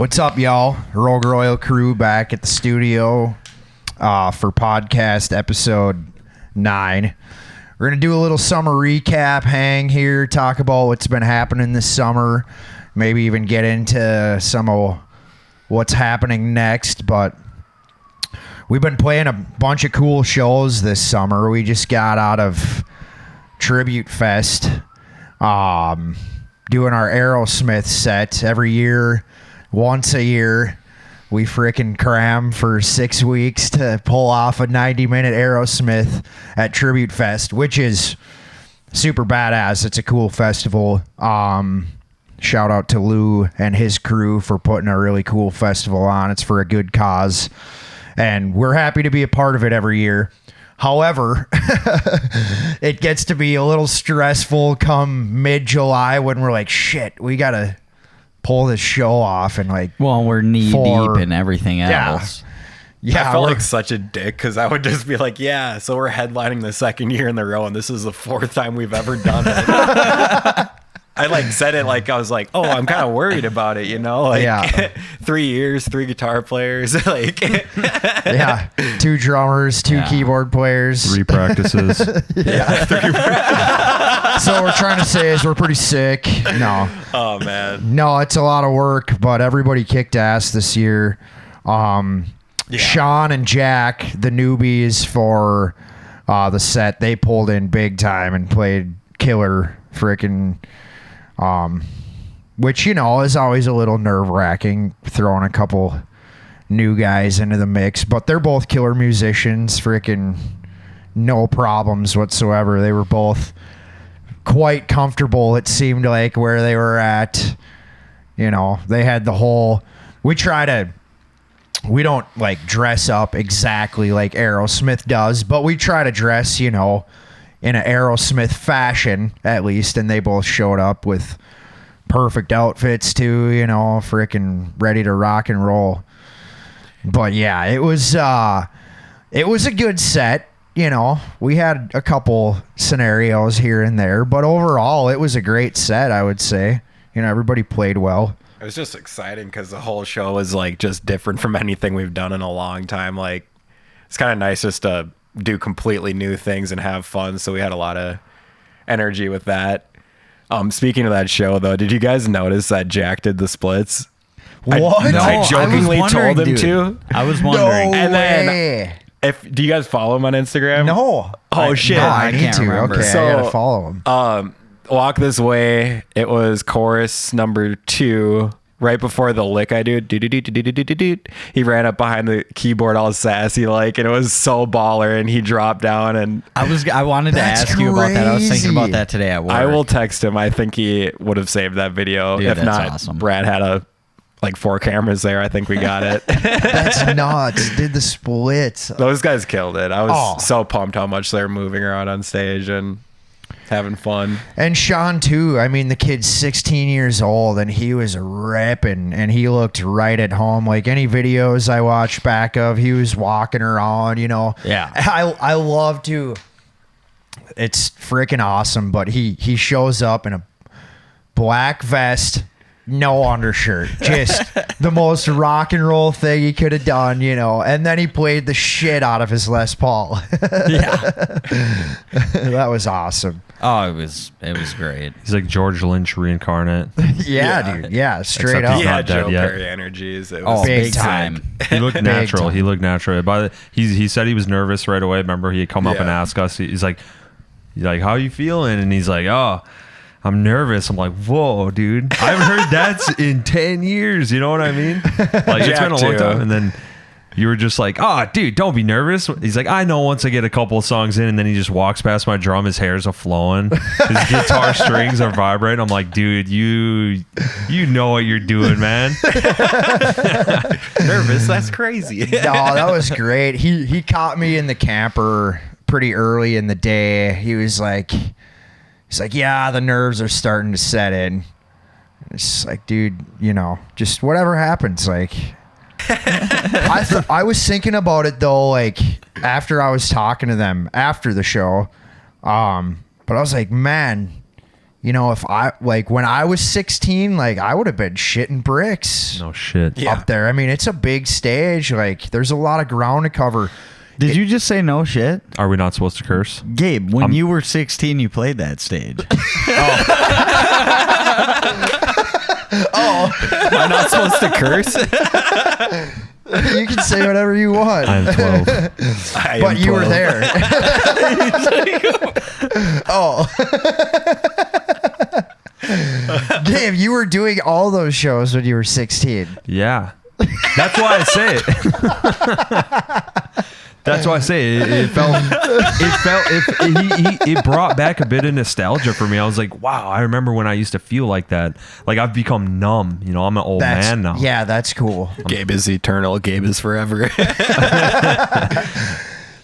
What's up, y'all? Rogue Royal crew back at the studio for podcast episode 9. We're going to do a little summer recap hang here, talk about what's been happening this summer, maybe even get into some of what's happening next, but we've been playing a bunch of cool shows this summer. We just got out of Tribute Fest, doing our Aerosmith set every year. Once a year, we frickin' cram for 6 weeks to pull off a 90-minute Aerosmith at Tribute Fest, which is super badass. It's a cool festival. Shout out to Lou and his crew for putting a really cool festival on. It's for a good cause, and we're happy to be a part of it every year. However, it gets to be a little stressful come mid-July when we're like, shit, we got to pull this show off, and we're knee deep in everything else. Yeah, I felt like such a dick because I would just be like, yeah, so we're headlining the second year in the row, and this is the 4th time we've ever done it. I said it like I was like, oh, I'm kind of worried about it, 3 years, 3 guitar players, 2 drummers, 2 keyboard players, 3 practices. 3 So what we're trying to say is we're pretty sick. No. Oh man. No, it's a lot of work, but everybody kicked ass this year. Sean and Jack, the newbies for the set, they pulled in big time and played killer freaking. Which, is always a little nerve-wracking, throwing a couple new guys into the mix, but they're both killer musicians, freaking no problems whatsoever. They were both quite comfortable, it seemed like, where they were at. They had the whole... We don't, dress up exactly like Aerosmith does, but we try to dress, in an Aerosmith fashion, at least, and they both showed up with perfect outfits too, freaking ready to rock and roll. But yeah, it was a good set. We had a couple scenarios here and there, but overall it was a great set, I would say. Everybody played well. It was just exciting because the whole show was just different from anything we've done in a long time. It's kind of nice just to do completely new things and have fun, so we had a lot of energy with that. Speaking of that show though, did you guys notice that Jack did the splits? What? I jokingly told him to. I was wondering. No and way. then do you guys follow him on Instagram? No. Oh shit. No, I need to. Remember. Okay, So, I gotta follow him. Walk This Way, it was chorus number 2. Right before the lick I do, he ran up behind the keyboard all sassy and it was so baller, and he dropped down, and I wanted to ask you about that. I was thinking about that today at work. I will text him. I think he would have saved that video. Dude, if that's not, awesome. Brad had 4 cameras there. I think we got it. That's nuts. Did the splits. Those guys killed it. I was so pumped how much they were moving around on stage and having fun. And Sean too. I mean, the kid's 16 years old and he was ripping, and he looked right at home. Any videos I watched back of, he was walking around, Yeah. I love to. It's freaking awesome, but he shows up in a black vest, no undershirt, just the most rock and roll thing he could have done, and then he played the shit out of his Les Paul. That was awesome. Oh, it was great. He's like George Lynch reincarnate. Yeah, dude. Yeah, straight up. He had dead Joe yet. Perry energies. It was big big time. time. He looked natural. time. He looked natural. He said he was nervous right away. Remember, he had come up and asked us. He's like, how you feeling? And he's like, oh, I'm nervous. I'm like, whoa, dude. I haven't heard that in 10 years. You know what I mean? It's been a long time. And then you were just like, oh, dude, don't be nervous. He's like, I know once I get a couple of songs in, and then he just walks past my drum. His hair's flowing. His guitar strings are vibrating. I'm like, dude, you know what you're doing, man. nervous. That's crazy. No, that was great. He caught me in the camper pretty early in the day. He's like, yeah, the nerves are starting to set in. It's like, dude, just whatever happens, I was thinking about it though, after I was talking to them after the show, but I was like, man, if I like when I was 16, like I would have been shitting bricks No shit. Yeah. up there. I mean, it's a big stage. Like there's a lot of ground to cover. Did you just say no shit? Are we not supposed to curse? Gabe, when you were 16, you played that stage. Am I not supposed to curse? You can say whatever you want. I'm 12. I But am you were 12. there. Oh. Gabe, you were doing all those shows when you were 16. Yeah. That's why I say it. That's why I say it brought back a bit of nostalgia for me. I was like, wow, I remember when I used to feel like that. Like I've become numb. I'm an old man now. Yeah, that's cool. Gabe is eternal. Gabe is forever.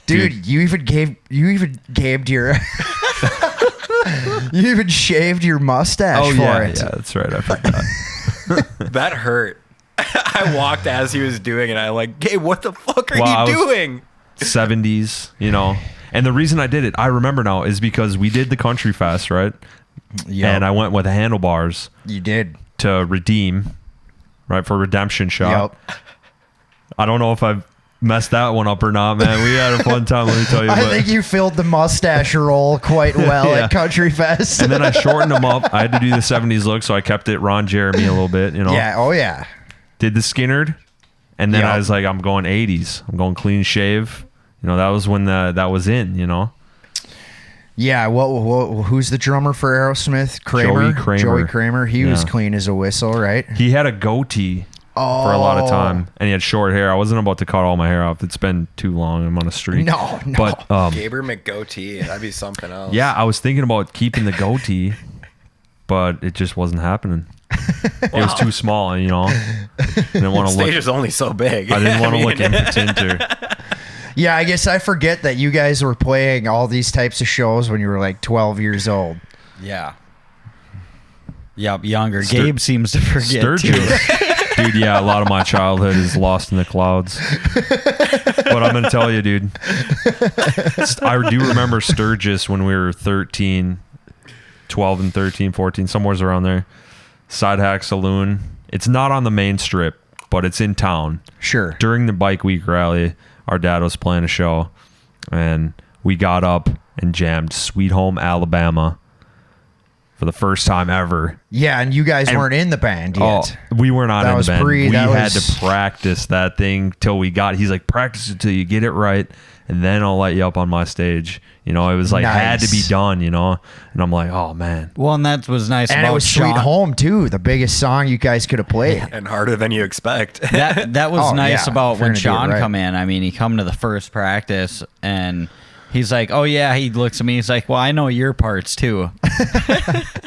Dude, you even gaved your you even shaved your mustache Oh for yeah, it. yeah, that's right. I forgot. That hurt. I walked as he was doing it. I like, Gabe, what the fuck are Well, you doing? 70s, And the reason I did it, I remember now, is because we did the Country Fest, right? Yep. And I went with the handlebars You did. to redeem, right, for redemption shot. Yep. I don't know if I've messed that one up or not, man. We had a fun time, let me tell you. I but- think you filled the mustache roll quite well Yeah. at Country Fest. And then I shortened them up. I had to do the 70s look, so I kept it Ron Jeremy a little bit, Yeah, oh yeah. Did the Skinnerd, and then Yep. I was like, I'm going 80s. I'm going clean shave. That was when that was in, Yeah, who's the drummer for Aerosmith? Kramer? Joey Kramer. Joey Kramer. He was Yeah. clean as a whistle, right? He had a goatee for a lot of time, and he had short hair. I wasn't about to cut all my hair off. It's been too long. I'm on a streak. No. But Gaber McGoatee. That'd be something else. yeah, I was thinking about keeping the goatee, but it just wasn't happening. It was too small, Didn't want The to stage look. is only so big. I didn't want to mean, look impotent. Yeah, I guess I forget that you guys were playing all these types of shows when you were like 12 years old. Yeah. Yep, younger. Gabe seems to forget Sturgis. too. Dude, yeah, a lot of my childhood is lost in the clouds. But I'm going to tell you, dude. I do remember Sturgis when we were 13, 12 and 13, 14, somewhere around there. Side Hack Saloon. It's not on the main strip, but it's in town. Sure. During the Bike Week rally, our dad was playing a show, and we got up and jammed Sweet Home Alabama for the first time ever. Yeah, and you guys weren't in the band yet. We were not That in was the band. pre- We that had was- to practice that thing till we got. He's like, practice it till you get it right, and then I'll let you up on my stage. It was like had to be Nice. done. And I'm like, oh man. Well, and that was nice And about it was Sean. Sweet Home, too, the biggest song you guys could have played. and harder than you expect. That was Oh, nice yeah, about if when you're gonna do it Sean right. come in. I mean, he come to the first practice and he's like, "Oh yeah." He looks at me. He's like, "Well, I know your parts too."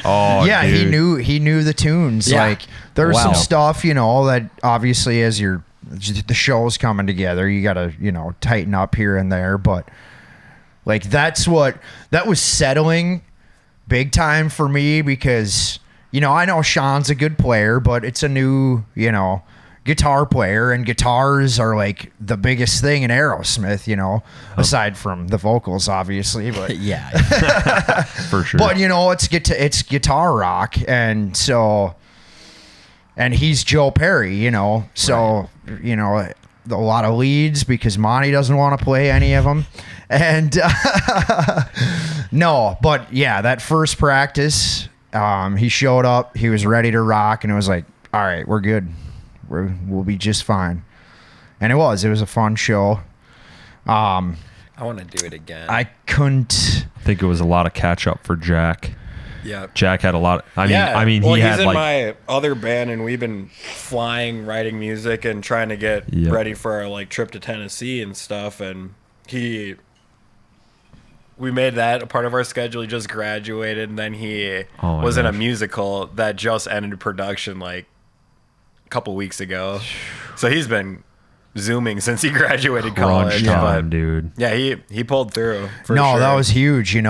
Oh Yeah, dude. he knew the tunes. Yeah. Like there was some Wow. stuff, that obviously as the show's coming together, you gotta, tighten up here and there. But like that was settling big time for me because, I know Sean's a good player, but it's a new, guitar player, and guitars are like the biggest thing in Aerosmith, aside from the vocals, obviously. But Yeah. For sure. but it's guitar rock, and so, and he's Joe Perry, so a lot of leads because Monty doesn't want to play any of them, and no, but yeah, that first practice, he showed up, he was ready to rock, and it was like, all right, we're good, we'll be just fine, and it was a fun show. I want to do it again. I couldn't. I think it was a lot of catch up for Jack. yeah. Jack had a lot. I mean, well, he he's had in like my other band, and we've been flying, writing music, and trying to get Yep. ready for our trip to Tennessee and stuff. And we made that a part of our schedule. He just graduated, and then he Oh my was in a gosh. musical that just ended production a couple weeks ago. So he's been zooming since he graduated crunch college. time, But dude. yeah, he pulled through. For No, sure. that was huge. He in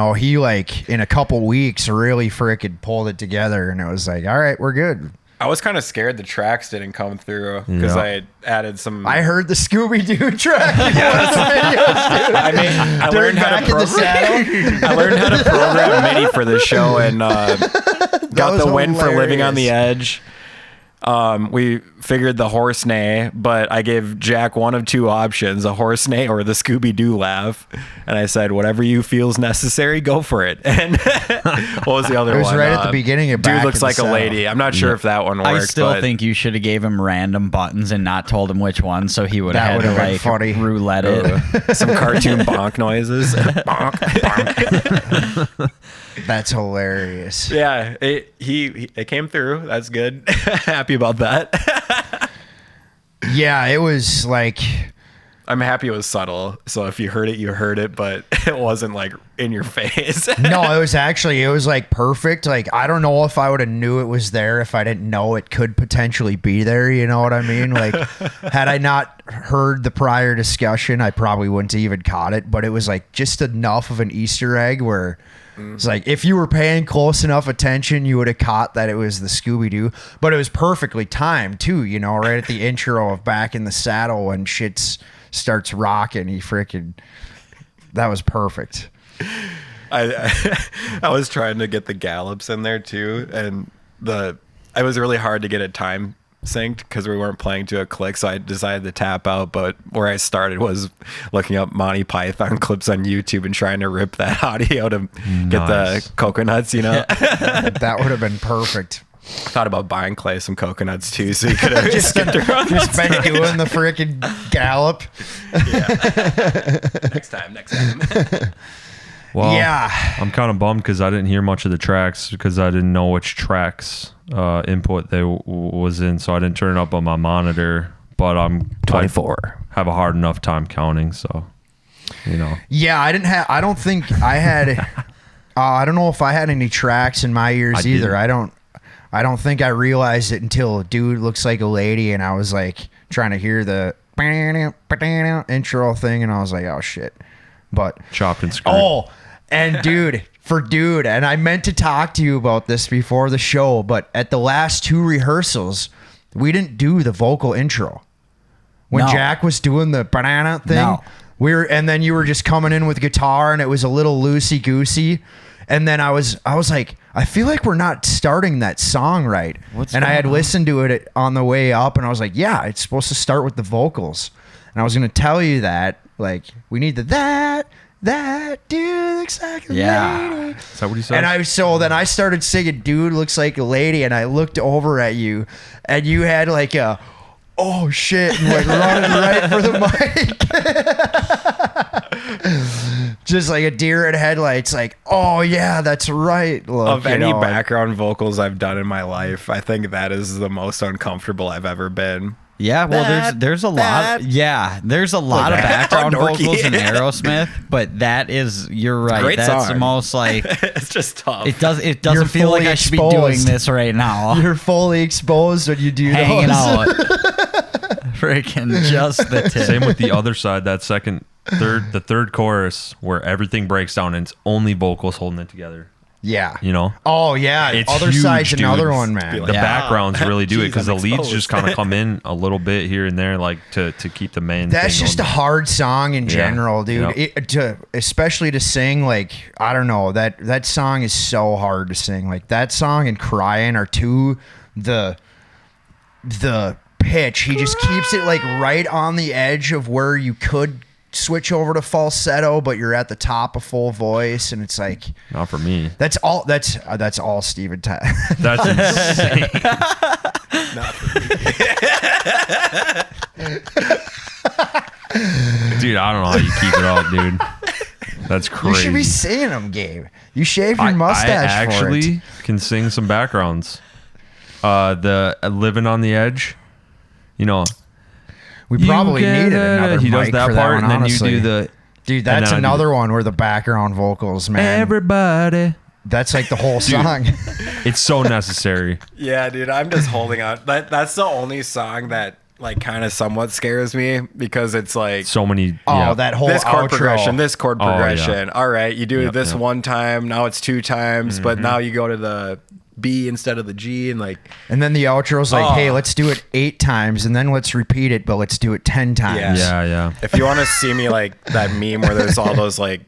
a couple weeks really freaking pulled it together, and it was like, all right, we're good. I was kind of scared the tracks didn't come through because Yeah. I had added some. I heard the Scooby-Doo track. I mean, I learned how to program. I learned how to program MIDI for the show and got was the win for Living on the hilarious. Edge. We figured the horse neigh, but I gave Jack one of two options: a horse neigh or the Scooby-Doo laugh. And I said, whatever you feels necessary, go for it. And what was the other one? It was right at the beginning of Dude Back looks in the like a Saddle. lady. I'm not sure if that one worked. I still but think you should have gave him random buttons and not told him which one, so he would That have had would've to been like funny. roulette it. some cartoon bonk noises. Bonk, bonk. That's hilarious. Yeah, it came through. That's good. Happy about that. Yeah, it was like, I'm happy it was subtle. So if you heard it, you heard it, but it wasn't like in your face. no, it was like perfect. Like, I don't know if I would have knew it was there if I didn't know it could potentially be there. You know what I mean? Like, had I not heard the prior discussion, I probably wouldn't have even caught it. But it was like just enough of an Easter egg where it's like if you were paying close enough attention, you would have caught that it was the Scooby-Doo. But it was perfectly timed too, you know, right at the intro of Back in the Saddle when shit starts rocking. That was perfect. I was trying to get the gallops in there too, and it was really hard to get it time synced because we weren't playing to a click, so I decided to tap out. But where I started was looking up Monty Python clips on YouTube and trying to rip that audio to get the coconuts, you know. That would have been perfect. Thought about buying Clay some coconuts too, so you could have Just been doing the freaking gallop. next time. Well, Yeah. I'm kind of bummed because I didn't hear much of the tracks because I didn't know which tracks input they was in, so I didn't turn it up on my monitor. But I 24. have a hard enough time counting, so you know. Yeah, I don't think I had. I don't know if I had any tracks in my ears I either. didn't. I don't think I realized it until Dude Looks Like a Lady, and I was like trying to hear the intro thing, and I was like, oh shit. But Chopped and screwed. oh, and dude, and I meant to talk to you about this before the show, but at the last two rehearsals, we didn't do the vocal intro. When No. Jack was doing the banana thing, No. and then you were just coming in with guitar, and it was a little loosey goosey. And then I was like, I feel like we're not starting that song right. And I had listened to it on the way up, and I was like, yeah, it's supposed to start with the vocals. And I was gonna tell you that, like, we need that dude looks like a lady. Is that what he said? And then I started singing "Dude Looks Like a Lady," and I looked over at you, and you had like a, oh shit, and like running right for the mic, just like a deer in headlights. Like, oh yeah, that's right. Look, Of any you know, background vocals I've done in my life, I think that is the most uncomfortable I've ever been. Yeah, well, there's a lot. There's a lot of background dorky. vocals in Aerosmith, but that is, you're right. Great That's song. the most like It's just tough. it doesn't You're feel like fully I should be doing exposed. this right now. you're fully exposed when you do Hanging those. out, freaking just the tip. Same with the other side, the third chorus where everything breaks down and it's only vocals holding it together. Yeah. You know? Oh yeah. It's Other huge, side's another dude. one, man. Be The Yeah. backgrounds really do it Jeez, because the I'm leads exposed. just kind of come in a little bit here and there, like to keep the main. That's thing just a going. hard song in general, dude. Yep. Especially to sing, like, I don't know, that song is so hard to sing. Like, that song and Crying are two, the pitch. He just keeps it like right on the edge of where you could switch over to falsetto, but you're at the top of full voice, and it's like, Not for me. that's all Steven Tyler. That's insane. Dude, I don't know how you keep it up, dude. That's You crazy. should be singing them, Gabe. You shave your mustache I for it. actually can sing some backgrounds. The Living on the Edge, you know. We probably You needed get another it. He does mic that for part, one, and then honestly. you do the. Dude, and that's then I do another one where the background vocals, man. Everybody. That's like the whole song. It's so necessary. Yeah, dude, I'm just holding on. That's the only song that like kind of somewhat scares me because it's like So many. Oh, yeah. that whole this chord outro. progression, this chord Oh, yeah. progression. All right, you do Yep, this yep. one time, now it's two times, but now you go to the B instead of the G, and like, And then the outro's like, Oh. hey, let's do it 8 times, and then let's repeat it, but let's do it 10 times. Yeah. if you want to see me like that meme where there's all those like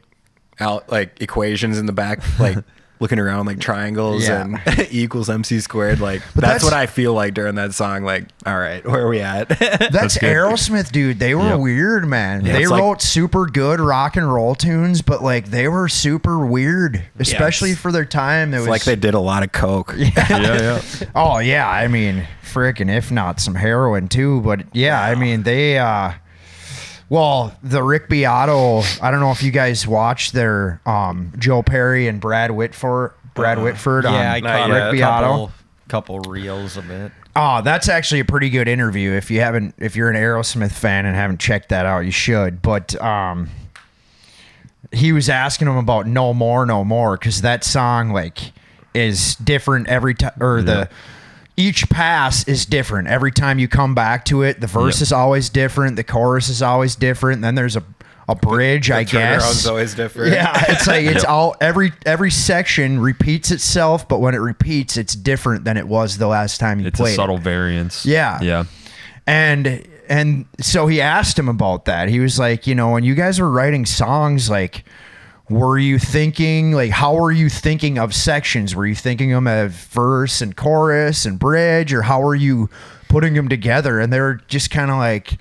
equations in the back, like looking around like triangles Yeah. and E equals MC squared, like But that's that's- what I feel like during that song. Like, all right, where are we at? That's good. Aerosmith, dude. They were Yep. weird, man. Yeah, they it's like- wrote super good rock and roll tunes, but like they were super weird, especially it's- for their time. It It's was like they did a lot of coke. Yeah. Oh yeah, I mean, frickin' if not some heroin too, but yeah, I mean they well, the Rick Beato, I don't know if you guys watched their Joe Perry and Brad Whitford Yeah, I on caught yet. a Rick Beato. couple reels of it. Oh, that's actually a pretty good interview. If you're an Aerosmith fan and haven't checked that out, you should. But he was asking him about No More, No More, because that song like is different every time, or each pass is different every time you come back to it. The verse is always different, the chorus is always different, and then there's a bridge, I guess. Turnaround's always different. Yeah, it's like it's all every section repeats itself, but when it repeats, it's different than it was the last time you It's played a subtle it. variance. Yeah. Yeah. And so he asked him about that. He was like, when you guys were writing songs, like, were you thinking, like, how were you thinking of sections? Were you thinking them as verse and chorus and bridge, or how were you putting them together? And they were just kind of like,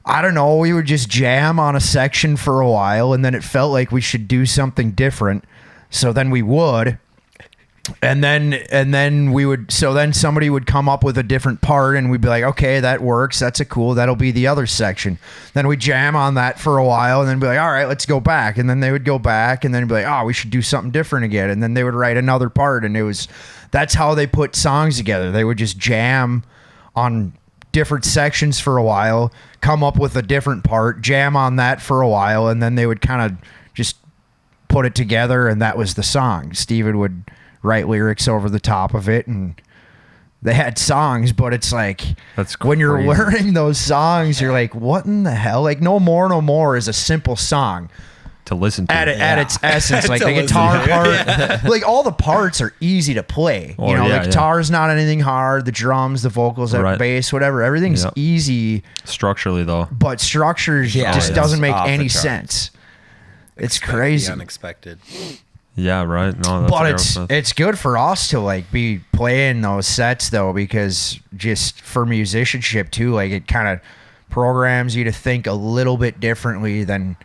I don't know, we would just jam on a section for a while, and then it felt like we should do something different. So then we would. And then we would, so then somebody would come up with a different part, and we'd be like, okay, that works. That'll be the other section. Then we jam on that for a while, and then be like, all right, let's go back. And then they would go back, and then be like, oh, we should do something different again. And then they would write another part, and that's how they put songs together. They would just jam on different sections for a while, come up with a different part, jam on that for a while, and then they would kind of just put it together, and that was the song. Steven would write lyrics over the top of it, and they had songs, but it's like, That's when you're crazy. learning those songs, you're like, what in the hell? Like, No More, No More is a simple song To listen to. at its essence. Like To the listen guitar to. part, like all the parts are easy to play. Oh, yeah, the yeah. guitar's not anything hard, the drums, the vocals, the Right. bass, whatever, everything's Yep. easy, Structurally, though. but structures Yeah, just it's doesn't make off the any charts. sense. It's Expect the crazy. unexpected. Yeah, right. No, that's But Aerosmith. it's good for us to like be playing those sets though, because just for musicianship too, like it kind of programs you to think a little bit differently than,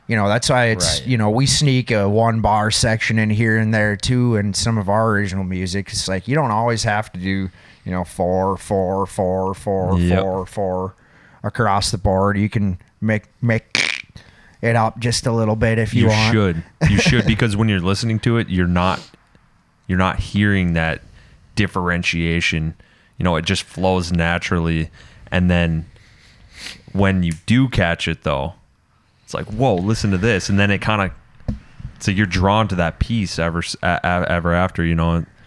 that's why it's, Right. we sneak a 1-bar section in here and there too in some of our original music. It's like you don't always have to do 4 4 4 4 Yep. 4 4 across the board. You can make it up just a little bit if you want. You should, because when you're listening to it, you're not hearing that differentiation. It just flows naturally, and then when you do catch it, though, it's like, whoa, listen to this, and then it kind of, so you're drawn to that piece ever after.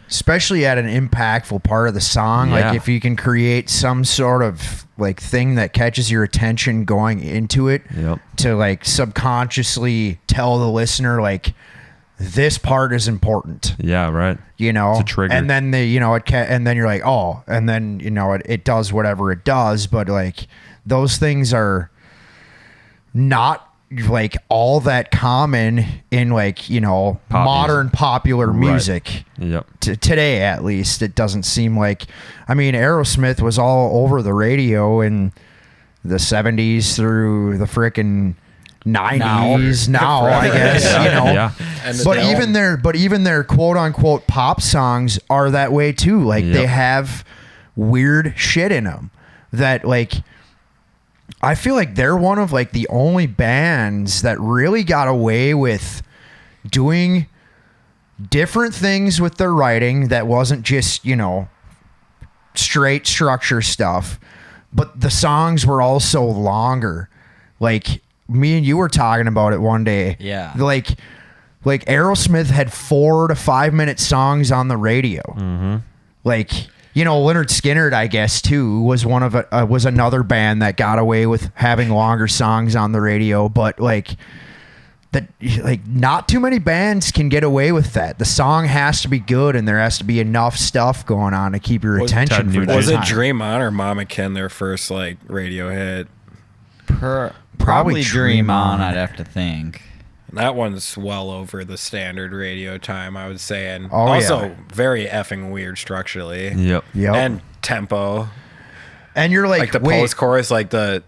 Especially at an impactful part of the song. Yeah. Like if you can create some sort of like thing that catches your attention going into it, Yep. to like subconsciously tell the listener like this part is important, Yeah, right. It's a trigger. and then and then you're like, oh, and then it does whatever it does, but like those things are not like all that common in like modern popular Right. music. Yep. Today, at least, it doesn't seem like. I mean, Aerosmith was all over the radio in the 70s through the frickin' 90s. Now, I guess Yeah. And But the even their quote unquote pop songs are that way too. Like they Yep. have weird shit in them that like. I feel like they're one of like the only bands that really got away with doing different things with their writing that wasn't just, straight structure stuff, but the songs were also longer. Like me and you were talking about it one day. Yeah. Like Aerosmith had 4 to 5 minute songs on the radio. Mm-hmm. Like, Leonard Skinner, I guess too, was was another band that got away with having longer songs on the radio, but like that like not too many bands can get away with that. The song has to be good, and there has to be enough stuff going on to keep your attention for that Was it time. Dream On or Mama Ken their first like radio hit? Probably Dream On, I'd have to think. That one's well over the standard radio time, I would say, and Oh, also yeah. very effing weird structurally. Yep. Yep. And tempo, And you're like, like the wait, post chorus, like the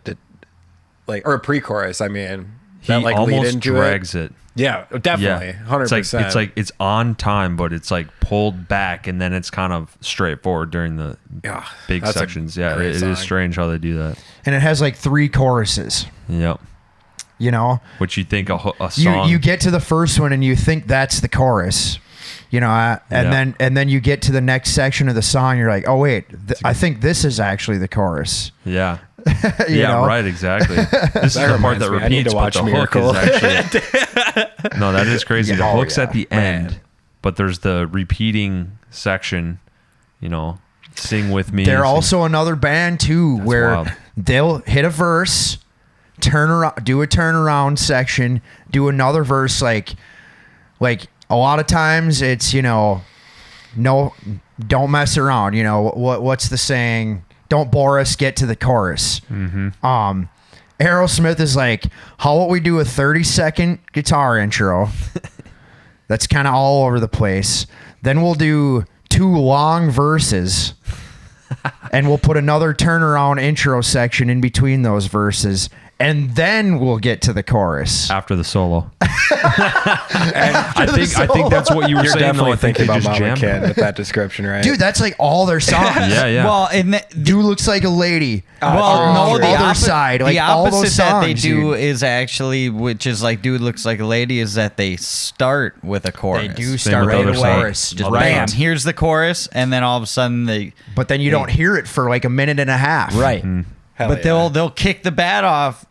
like or pre chorus. I mean, He that like lead almost into drags it. Yeah, definitely, 100%. It's like it's on time, but it's like pulled back, and then it's kind of straightforward during the Yeah, big that's a sections. Yeah, great it song. is strange how they do that. and it has like 3 choruses. Yep. You know, Which you think a song. you get to the first one and you think that's the chorus. You know, and Yeah. then you get to the next section of the song. You're like, oh wait, I think this is actually the chorus. Yeah. You Yeah, know? right, exactly. This is the part that reminds me, I need repeats, to but watch the Miracle. hook is actually. No, that is crazy. Yeah, The oh, hook's yeah. at the end, but there's the repeating section, you know, sing with me. They're sing- also another band too, That's where wild. they'll hit a verse, turn around, do a turnaround section, do another verse. Like a lot of times it's, you know, no, don't mess around. You know what's the saying? Don't bore us. Get to the chorus. Mm-hmm. Aerosmith is like, how about we do a 30-second guitar intro? That's kind of all over the place. Then we'll do 2 long verses. And we'll put another turnaround intro section in between those verses. And then we'll get to the chorus. after the solo. I think that's what you were You're saying. Though. definitely I think thinking they about just Mama jammed Ken it. with that description, right? Dude, that's like all their songs. Yeah, yeah. Well, and Dude looks like a lady. well, no, the other opposite side, like the all opposite those that they songs, do dude. is actually, which is like, dude looks like a lady, is that they start with a chorus. They do Same start with right other away. songs. Just Other bam, songs. here's the chorus, and then all of a sudden they But then you don't hear it for like a minute and a half. right. Hell But yeah. they'll kick the bat off.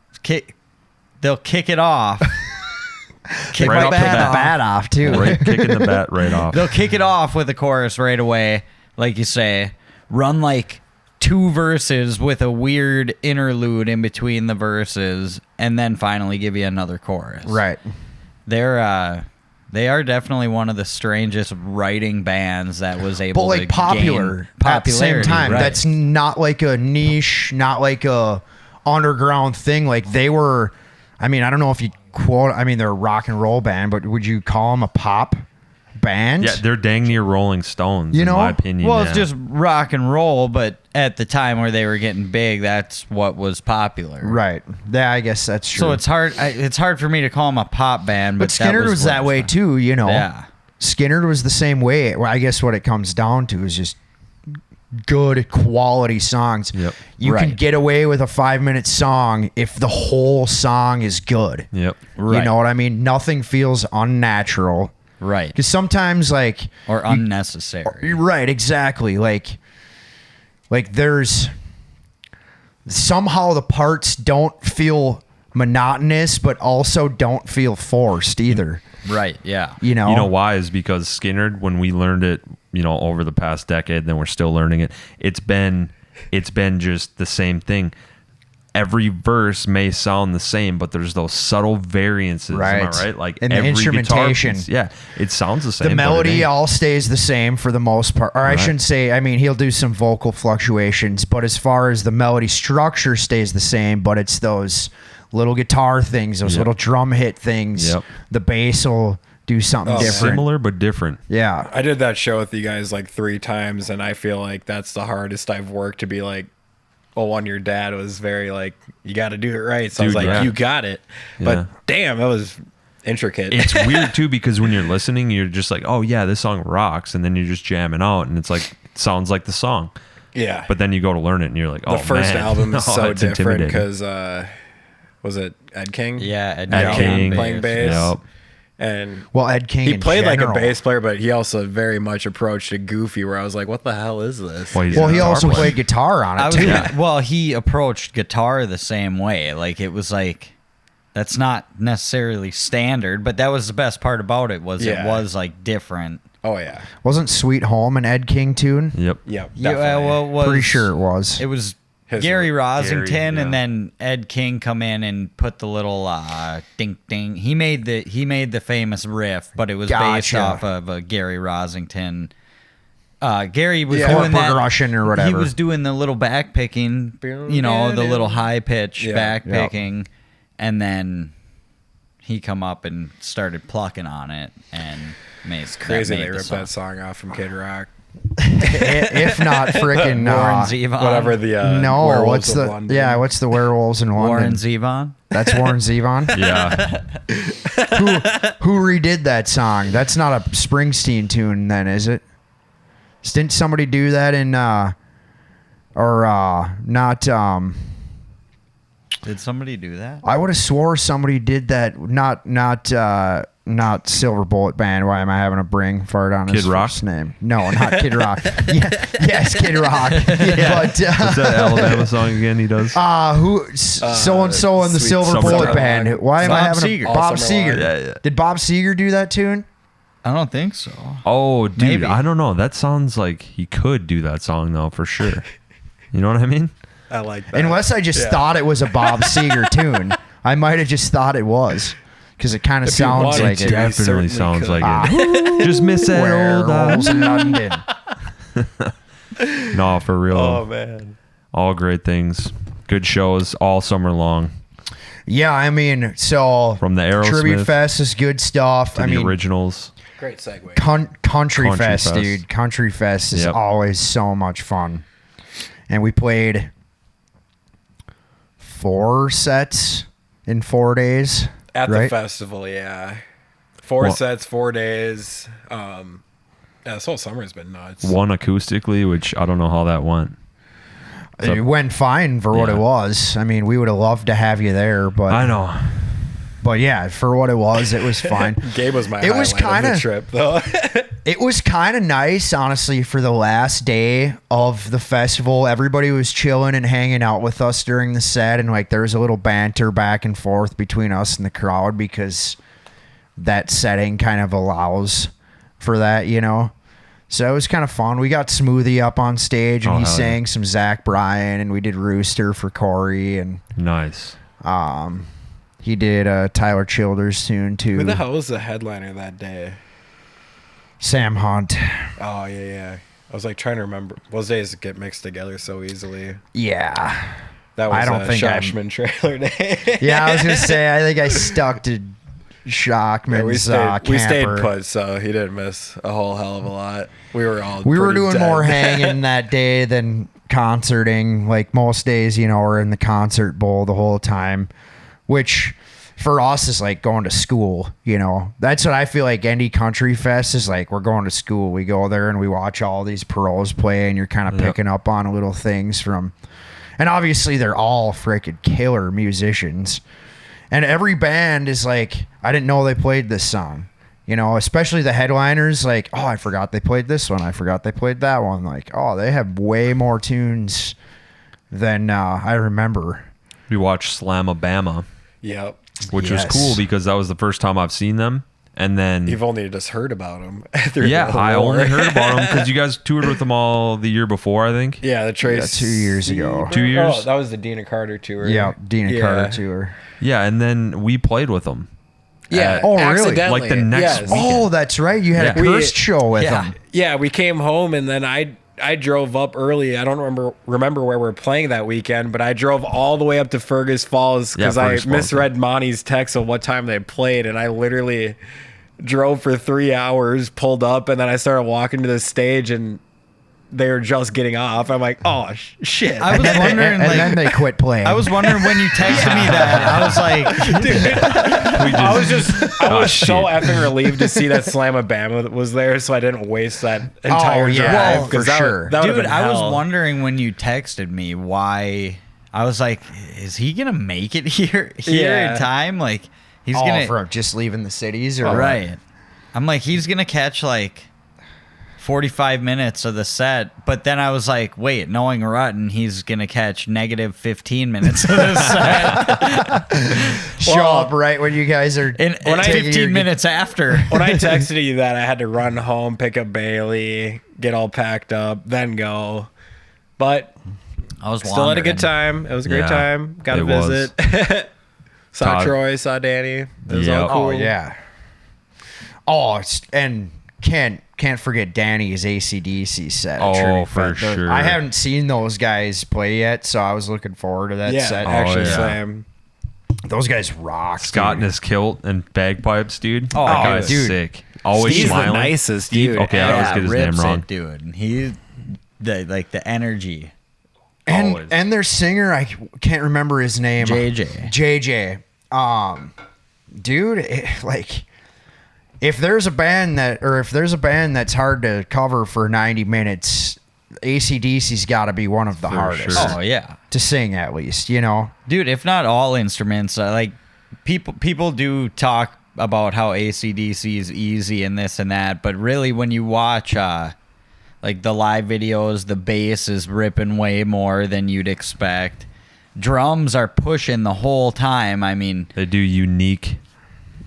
They'll kick it off. Kick Right my off the bat The bat. off. bat off too. Right, kicking the bat right off. They'll kick it off with a chorus right away, like you say. Run like 2 verses with a weird interlude in between the verses, and then finally give you another chorus. Right. They are definitely one of the strangest writing bands that was able But like to popular gain at the same popularity, time. right. That's not like a niche, not like a underground thing. Like they were, I mean, I don't know if you quote, I mean, they're a rock and roll band, but would you call them a pop band? Yeah, they're dang near Rolling Stones, You in know? my opinion. well, yeah. it's just rock and roll, but at the time where they were getting big, that's what was popular. Right. Yeah, I guess that's true. So it's hard. It's hard for me to call them a pop band, but Skinner was what that was way fun. too, you know. Yeah. Skinner was the same way. Well, I guess what it comes down to is just good quality songs. Yep. You can Right. get away with a 5-minute song if the whole song is good. Yep. You Right. know what I mean? Nothing feels unnatural. Right. Because sometimes, like, Or unnecessary. you're right, exactly. Like there's somehow the parts don't feel monotonous, but also don't feel forced either. Right. Yeah. You know? You know why is because Skinner, when we learned it, you know, over the past decade, then we're still learning it. It's been just the same thing. Every verse may sound the same, but there's those subtle variances. Right. Am I right? Like And the every instrumentation. guitar piece, yeah, it sounds the same. The but it melody ain't. all stays the same for the most part. Or I Right. shouldn't say, I mean, he'll do some vocal fluctuations, but as far as the melody structure stays the same, but it's those little guitar things, those Yep. little drum hit things. Yep. The bass will do something different. Similar but different. Yeah. I did that show with you guys like 3 times, and I feel like that's the hardest I've worked to be like, well, one, your dad was very like, you got to do it right. So I was Dude, like, yeah. you got it. Yeah. But damn, that was intricate. It's weird too because when you're listening, you're just like, oh yeah, this song rocks, and then you're just jamming out, and it's like it sounds like the song. yeah. But then you go to learn it, and you're like, oh, the first man. album is Oh, so it's different intimidating. because was it Ed King? Yeah. Ed Yeah, King playing bass. Yep. And Well, Ed King. he in played like a general. bass player, but he also very much approached it goofy, where I was like, what the hell is this? Well, he's Well, a he guitar also player. played guitar on I it was too. gonna, well, he approached guitar the same way. Like it was like that's not necessarily standard, but that was the best part about it was it Yeah. was like different. Oh, yeah. Wasn't Sweet Home an Ed King tune? Yep. Yeah. Yeah, definitely. well, it was, Pretty sure it was. It was Gary Rosington, yeah. and then Ed King come in and put the little ding ding. He made the famous riff, but it was based Gotcha. off of a Gary Rosington. Gary was Chord doing that progression or whatever. He was doing the little back picking, the little high pitch back picking, and then he come up and started plucking on it, and made Crazy that they made the ripped song. that song off from Kid Rock. If not freaking Warren Zevon. Whatever the no, Werewolves what's of the London. what's the Werewolves in London? Warren Zevon. That's Warren Zevon. Yeah. Who redid that song? That's not a Springsteen tune, then, is it? Didn't somebody do that in not? Did somebody do that? I would have swore somebody did that. Not Silver Bullet Band. Why am I having a brain fart on his Kid Rock? first name? No, not Kid Rock. Yes, Kid Rock. But What's that Alabama song again he does? so and so in the Sweet Silver Summer Bullet Dog. Band. Why am I Bob having Seger. a All Bob Summer Seger? Long. Yeah. Did Bob Seger do that tune? I don't think so. Oh, dude, Maybe. I don't know. That sounds like he could do that song though, for sure. You know what I mean? I like that. Unless I just thought it was a Bob Seger tune. I might have just thought it was. Because it kind of If you sounds wanted like to, it. yeah. Definitely certainly sounds could. like it. Just miss that old Werewolves in London. No, for real. Oh man. All great things. Good shows all summer long. Yeah, I mean, so From the Aerosmith Tribute Fest is good stuff. to I the mean, originals. Great segue. Country Country Fest, Fest. dude. Country Fest is Yep. always so much fun. And we played 4 sets in 4 days. At right? the festival, yeah. 4 Well- sets, 4 days. This whole summer has been nuts. One acoustically, which I don't know how that went. It went fine for what Yeah. it was. I mean, we would have loved to have you there, but I know. But yeah, for what it was fine. Gabe was my It was highlight of kinda- the trip, though. It was kind of nice, honestly, for the last day of the festival. Everybody was chilling and hanging out with us during the set, and like there was a little banter back and forth between us and the crowd because that setting kind of allows for that, you know. So it was kind of fun. We got Smoothie up on stage, and Oh, he hell yeah. sang some Zach Bryan, and we did Rooster for Corey, and Nice. he did Tyler Childers tune too. Who the hell was the headliner that day? Sam Hunt. Oh, yeah. I was like trying to remember. Those days get mixed together so easily. Yeah. That was I don't think I'm- Shoshman trailer day. Yeah, I was gonna say. I think I stuck to Shockman's we stayed camper. put, so he didn't miss a whole hell of a lot. We were all We were pretty doing dead. more hanging that day than concerting. Like most days, you know, we're in the concert bowl the whole time, which for us is like going to school. You know, that's what I feel like. Indie Country Fest is like we're going to school. We go there and we watch all these pros play, and you're kind of Yep. picking up on little things from. And obviously, they're all freaking killer musicians. And every band is like, I didn't know they played this song. You know, especially the headliners, like, oh, I forgot they played this one. I forgot they played that one. Like, oh, they have way more tunes than I remember. We watched Slamabama, Yep. which was Yes. cool because that was the first time I've seen them. And then, You've only just heard about him. yeah, I only heard about them because you guys toured with them all the year before, I think. Yeah, the Trace. 2 years ago. 2 years? Oh, that was the Dina Carter tour. Yeah, Dina Yeah. Carter tour. Yeah, and then we played with them. Yeah. Oh, really? accidentally. Like the next Yes. weekend. Oh, that's right. You had a Yeah. cursed show with them. Yeah, we came home and then I drove up early. I don't remember where we're playing that weekend, but I drove all the way up to Fergus Falls because Yeah, I Fergus Falls, misread Monty's text of what time they played, and I literally drove for 3 hours, pulled up, and then I started walking to the stage and they were just getting off. I'm like, oh shit! I was wondering, And then they quit playing. I was wondering when you texted me that. I was like, I was shit. so effing relieved to see that Slamabama was there, so I didn't waste that entire yeah, drive. well, 'cause for that would- sure. that would've dude, been I was hell. wondering when you texted me why. I was like, is he gonna make it here Yeah. in time? Like, he's all gonna for just leaving the cities or what? right. I'm like, he's gonna catch like 45 minutes of the set, but then I was like, wait, knowing Rutten, he's gonna catch negative 15 minutes of the set. Show up right when you guys are And When I- 15 minutes after. When I texted you that, I had to run home, pick up Bailey, get all packed up, then go. But I was Still had a good wandering. time. It was a great Yeah, time. Got a it was. visit. Saw Todd- Troy, saw Danny. It was Yep. all cool. Oh yeah. Oh, and can't forget Danny's AC/DC set. at Oh, Tribute for Fest. sure. I haven't seen those guys play yet, so I was looking forward to that Yeah, set. actually, yeah. Slam. Those guys rock. Scott in dude. his kilt and bagpipes, dude. Oh, that guy's dude. sick. Always Steve's the smiling. nicest dude. Okay, I always get his name rips wrong. it, dude. He, the energy. Always. And their singer, I can't remember his name. JJ. JJ. Dude, like if there's a band that's hard to cover for 90 minutes, AC/DC's got to be one of the For hardest sure. Oh yeah, to sing, at least, you know. dude. If not all instruments, like people do talk about how AC/DC is easy and this and that, but really when you watch like the live videos, the bass is ripping way more than you'd expect. Drums are pushing the whole time. I mean, They do unique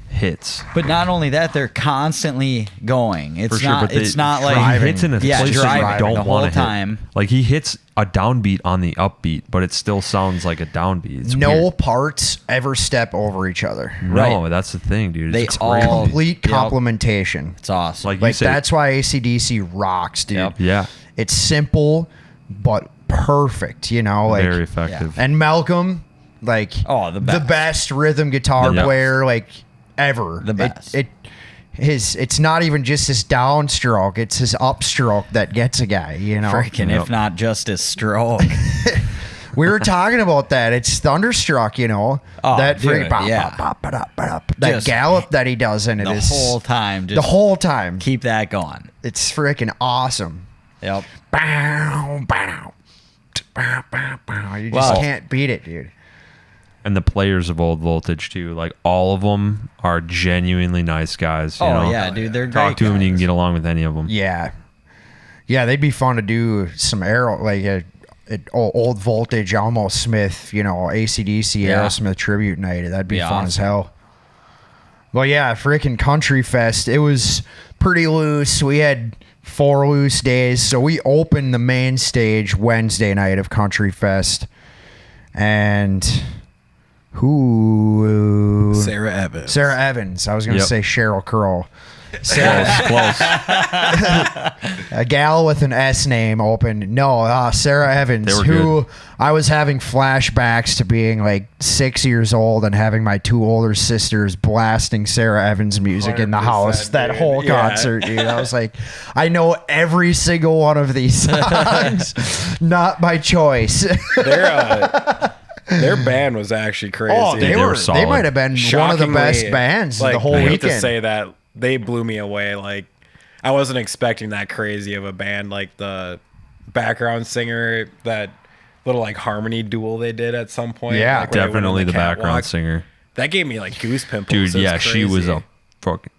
hits. but not only that, they're constantly going. It's For sure, not. but they, It's not like he hits in a yeah, place that driving you don't the whole want to time. hit. Like he hits a downbeat on the upbeat, but it still sounds like a downbeat. It's No weird. parts ever step over each other. No, Right. that's the thing, dude. They It's all- Complete Yep. complementation. It's awesome. like you Like said. that's why AC/DC rocks, dude. Yep. Yeah, It's simple but perfect, you know. Like, very effective. and Malcolm, like, Oh, the best. rhythm guitar Yep. player like ever. The best. It's not even just his downstroke; it's his upstroke that gets a guy. You know, Freaking, Yep. if not just his stroke. we were talking about that. It's thunderstruck, you know. Oh, that dude, yeah. that Just gallop that he does in it the is whole time. Just the whole time. keep that going. It's freaking awesome. Yep. Bow, bow, bow, bow, bow. You just Wow. can't beat it, dude. And the players of Old Voltage too, like all of them are genuinely nice guys. You Oh know? yeah, dude. They're great. Talk to them and you can guys. get along with any of them. Yeah, yeah, they'd be fun to do some aero like a old voltage, almost Smith, you know, AC/DC Yeah. Aerosmith tribute night. That'd be Be fun as awesome. hell. Well, yeah, freaking Country Fest. It was pretty loose. We had 4 loose days, so we opened the main stage Wednesday night of Country Fest, and who? Sarah Evans. Sarah Evans. I was going to Yep. say Cheryl Crow. Close. A gal with an S name opened. No, Sarah Evans, They were who good. I was having flashbacks to being like 6 years old and having my 2 older sisters blasting Sarah Evans music in the 100%, house that dude. whole Yeah. concert, dude. I was like, I know every single one of these songs, not by choice. Their band was actually crazy. Oh, they they were were. They solid. might have been one of the best Shockingly, bands like, the whole I hate weekend. to say that they blew me away. Like I wasn't expecting that crazy of a band. Like the background singer, that little like harmony duel they did at some point. Yeah. like, where they went on Definitely the catwalk. background singer. That gave me like goose pimples. Dude, It was yeah, she was crazy. a fucking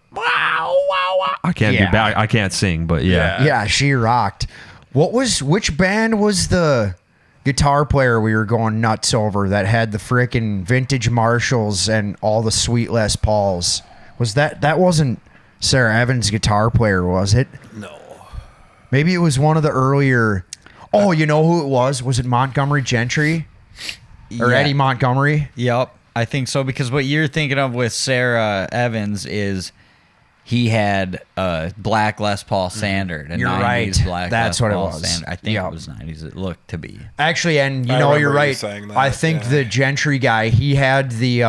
I can't Yeah. do back. I can't sing, but yeah. Yeah, she rocked. Which band was the guitar player we were going nuts over that had the frickin' vintage Marshalls and all the sweet Les Pauls? Was that wasn't Sarah Evans' guitar player, was it? No. Maybe it was one of the earlier. Oh, you know who it was? Was it Montgomery Gentry or Yeah. Eddie Montgomery? Yep, I think so, because what you're thinking of with Sarah Evans is he had a black Les Paul standard. A You're 90s right. Black That's Les what it Paul was. Standard. I think Yep. it was 90s. It looked to be. Actually, and you I know remember you're you right. saying that, I think yeah. the Gentry guy, he had the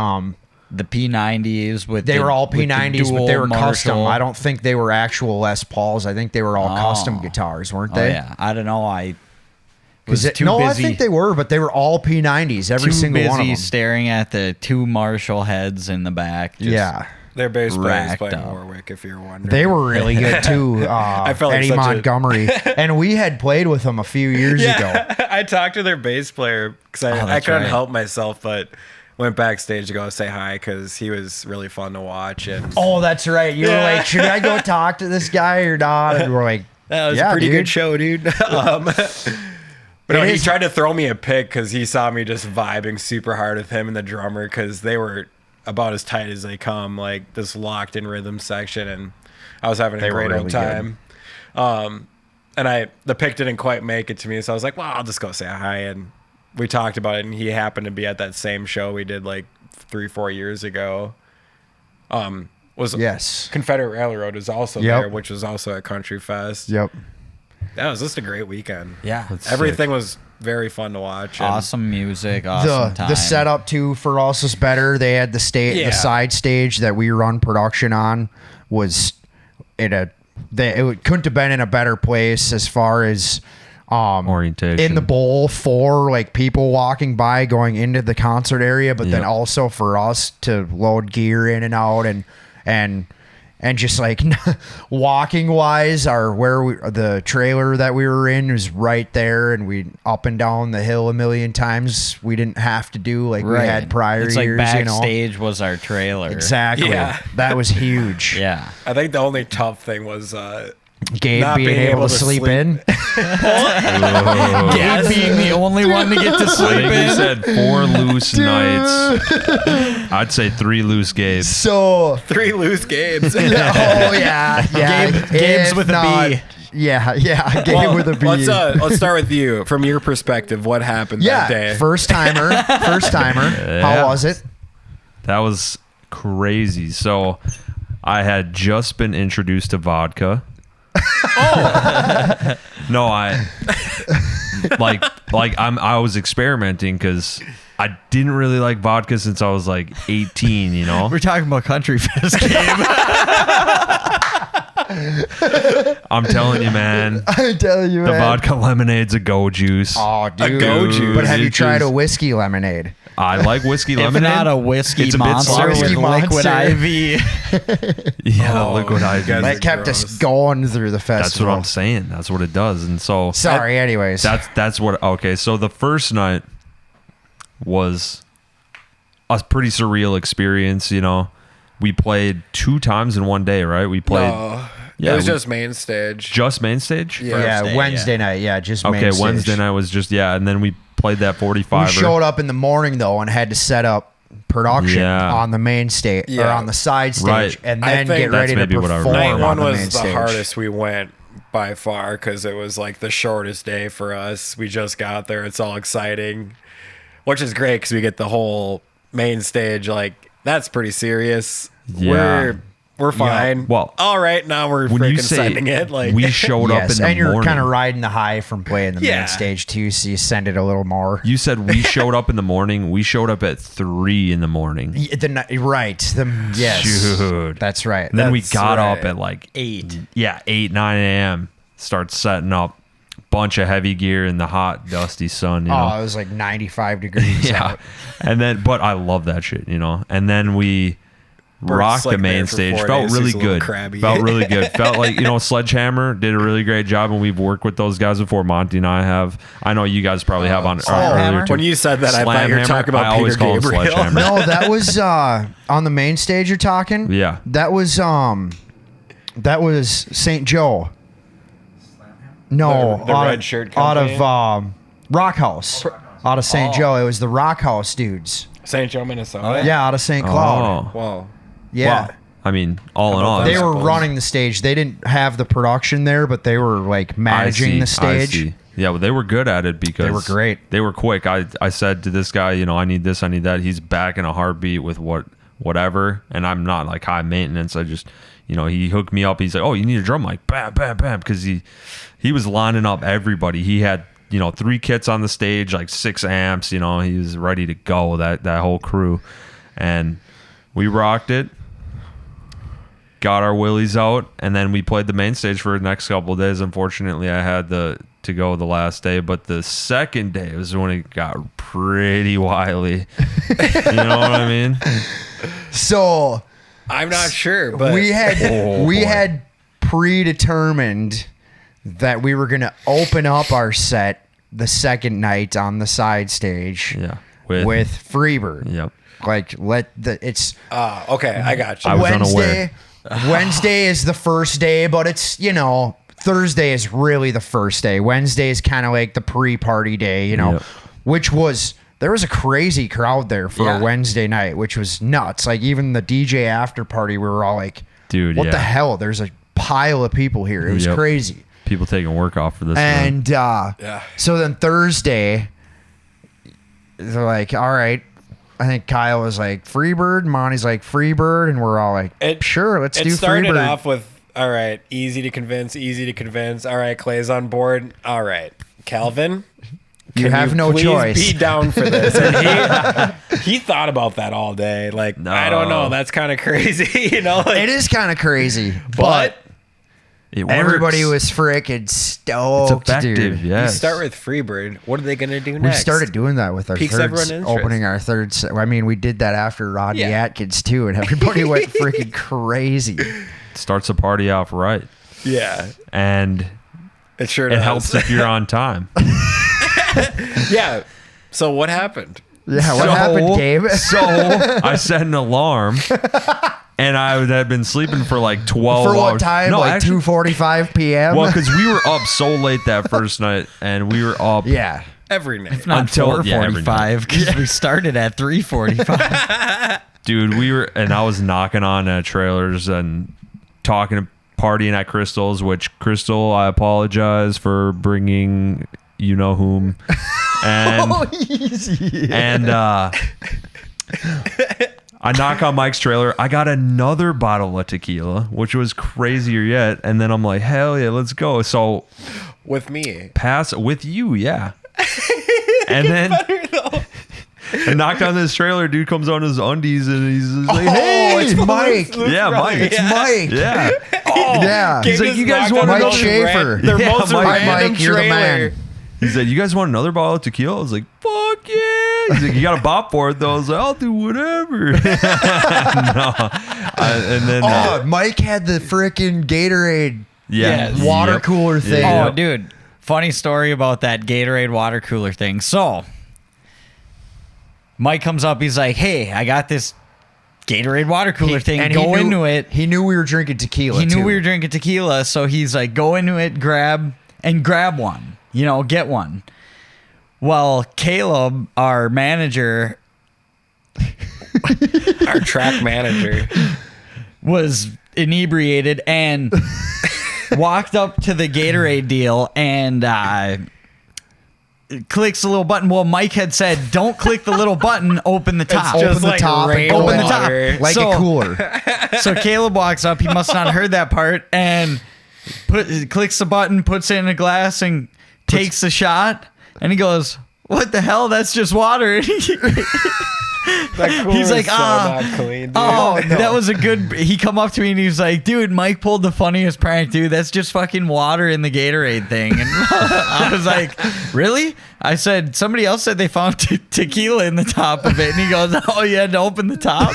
The P90s with They were all with the P90s, but they dual were custom. Marshall. I don't think they were actual Les Pauls. I think they were all custom Oh. guitars, weren't Oh they? yeah, I don't know. I Was was it, too no, busy. I think they were, but they were all P90s. Every too single one of busy them. staring at the 2 Marshall heads in the back. Just- Yeah, Their bass player is racked playing up. Warwick, if you're wondering. they were really good too. I felt like Eddie such a- Montgomery, and we had played with them a few years ago. I talked to their bass player because I that's couldn't right. help myself, but went backstage to go say hi because he was really fun to watch. And Oh, that's right. You were like, should I go talk to this guy or not? And we're like, that was yeah, a pretty dude. good show, dude. But no, It he is- tried to throw me a pick because he saw me just vibing super hard with him and the drummer because they were about as tight as they come, like this locked in rhythm section, and I was having a They were great old really time. And the pick didn't quite make it to me, so I was like, well, I'll just go say hi. And we talked about it, and he happened to be at that same show we did like 3-4 years ago. Was Yes. Confederate Railroad is also Yep. there, which was also at Country Fest. Yep. That was just a great weekend. Yeah. Everything was very fun to watch. and- Awesome music, awesome time. The setup too for us was better. They had the Yeah. the side stage that we run production on was couldn't have been in a better place as far as Orientation. in the bowl for like people walking by going into the concert area, but then Yep. also for us to load gear in and out and just like walking wise, the trailer that we were in was right there, and we up and down the hill a million times. We didn't have to do like we had prior it's years. like you know, backstage was our trailer. exactly. Yeah. That was huge. Yeah. I think the only tough thing was Gabe Not being able to sleep in. Gabe being the only one to get to I sleep think you in. said 4 loose nights. I'd say 3 loose Gabes. So 3 loose games. oh yeah, Gabe's If with a not- B. Yeah, Gabe Well, with a B. let's start with you. From your perspective, what happened that day? first timer. Yeah. How was it? That was crazy. So I had just been introduced to vodka. Oh no, I was experimenting because I didn't really like vodka since I was like 18. You know, We're talking about Country Fest game. I'm telling you, man, I'm telling you, the man. vodka lemonade's a go juice. Oh, dude. go juice. But have you It tried a is- whiskey lemonade? I like whiskey If lemonade. not a whiskey It's a bit monster sloppy. with Whiskey liquid Monster. IV. Yeah, the Oh, liquid you IV. guys- That kept us gross. going through the festival. That's what I'm saying. That's what it does. And so Sorry, anyways. that's what. Okay, so the first night was a pretty surreal experience. You know, we played 2 times in one day, right? We played It was just main stage. just main stage. Yeah. yeah, Thursday, Wednesday night. Yeah, just Okay, main stage. Wednesday night was just and then we played that We 45. showed up in the morning though and had to set up production Yeah. on the main stage or Yeah. on the side stage, Right. and I then think get ready that's to maybe what I perform remember. Night on one the was main the stage. hardest we went by far because it was like the shortest day for us. We just got there. It's all exciting, which is great because we get the whole main stage. Like that's pretty serious. Yeah. We're fine. Well, all right. Now we're when you freaking say sending it. Like we showed up in Yes, the and you're morning. kind of riding the high from playing the Yeah. main stage too, so you send it a little more. You said we showed up in the morning. We showed up at 3 in the morning. Right. Yes. Dude. That's right. And then we That's got right. up at like 8. 9 a.m. Start setting up bunch of heavy gear in the hot, dusty sun. You know? Oh, it was like 95 degrees Yeah. out. And then, but I love that shit, you know. And then we rocked like the main there for stage. 4 Felt days. really He's a little good. crabby. Felt really good. Felt like, you know, Sledgehammer did a really great job, and we've worked with those guys before. Monty and I have. I know you guys probably have on Sledgehammer? earlier too. when you said that, I thought you were Slamhammer? talking about I always Peter call him Gabriel. Sledgehammer. No, that was on the main stage you're talking? Yeah. That was St. Joe. No, The out red of, shirt out company? of Rock House. Out of St. Joe. It was the Rock House dudes. St. Joe, Minnesota. Oh, Yeah, out of St. Cloud. Oh. Whoa. Yeah. Well, I mean, all in all, They I were suppose. running the stage. They didn't have the production there, but they were like managing the I stage. see. Yeah, well, they were good at it because They were great. They were quick. I said to this guy, you know, I need this, I need that. He's back in a heartbeat with whatever, and I'm not like high maintenance. I just, you know, he hooked me up. He's like, oh, you need a drum mic, bam, bam, bam, because he was lining up everybody. He had, you know, 3 kits on the stage, like 6 amps. You know, he was ready to go. That whole crew, and we rocked it. Got our willies out, and then we played the main stage for the next couple of days. Unfortunately, I had to go the last day, but the second day was when it got pretty wily. You know what I mean? So I'm not sure, but we had Oh, we boy. had predetermined that we were going to open up our set the second night on the side stage Yeah. with Freebird. Yep. Like it's okay, I got you. I was Wednesday. Wednesday is the first day, but it's, you know, Thursday is really the first day. Wednesday is kind of like the pre-party day, you know, Yep. which was there was a crazy crowd there for Yeah. a Wednesday night, which was nuts. Like even the DJ after party, we were all like, Dude, what yeah. the hell? There's a pile of people here. It was Yep. crazy. People taking work off for this. And Yeah. so then Thursday, they're like, all right. I think Kyle was like Freebird, Monty's like Freebird, and we're all like, sure, let's do Freebird. It started off with, all right, easy to convince. All right, Clay's on board. All right, Calvin, you have no choice. Be down for this. And he thought about that all day. Like, No. I don't know, that's kind of crazy, you know? Like, It is kind of crazy, but It works. everybody was freaking stoked, It's effective, dude. you yes. start with Freebird. What are they going to do We next? started doing that with our Piques third, everyone's interest. opening our third. I mean, we did that after Rodney Yeah. Atkins too, and everybody went freaking crazy. Starts the party off right. Yeah, And it sure it does. helps if you're on time. Yeah. So what happened? Yeah, what happened, Gabe? So I set an alarm, and I had been sleeping for like 12 For hours. what time? No, Like actually, 2:45 p.m. well, because we were up so late that first night, and we were up. yeah, Every night. Not Until- yeah, 4:45 because we started at 3:45. Dude, and I was knocking on trailers and talking, partying at Crystal's, which Crystal, I apologize for bringing you know whom. And, and I knock on Mike's trailer. I got another bottle of tequila, which was crazier yet. And then I'm like, hell yeah, let's go. So With me. pass with you, yeah. And then I knocked on this trailer. Dude comes on his undies and he's just like, "Hey, it's Mike. yeah, Mike, It's Mike. yeah." Yeah. He's like, "You guys want Mike another?" Schaefer. Their Yeah, most Mike. random Mike, you're the trailer. man. He said, "You guys want another bottle of tequila?" I was like, "Fuck yeah!" He's like, "You got a bop for it though." I was like, "I'll do whatever." And then Oh, Mike had the freaking Gatorade yeah, Yes. water Yep. cooler thing. Yeah. Oh, dude. Funny story about that Gatorade water cooler thing. So, Mike comes up. He's like, hey, I got this Gatorade water cooler thing. and Go he knew- into it. He knew we were drinking tequila. He knew too. we were drinking tequila. So he's like, go into it, grab one. You know, get one. Well, Caleb, our manager, Our track manager. was inebriated and walked up to the Gatorade deal and clicks the little button. Well, Mike had said, don't click the little button, open the top. just Open the like top and rain go Open the top. water. like So- a cooler. So Caleb walks up. He must not have heard that part and clicks the button, puts it in a glass and takes the shot. And he goes, what the hell? That's just water. That cooler He's like, is so not clean, dude. Oh, that was a good. He come up to me and he was like, "Dude, Mike pulled the funniest prank, dude. That's just fucking water in the Gatorade thing." And I was like, "Really?" I said, "Somebody else said they found tequila in the top of it," and he goes, "Oh, you had to open the top."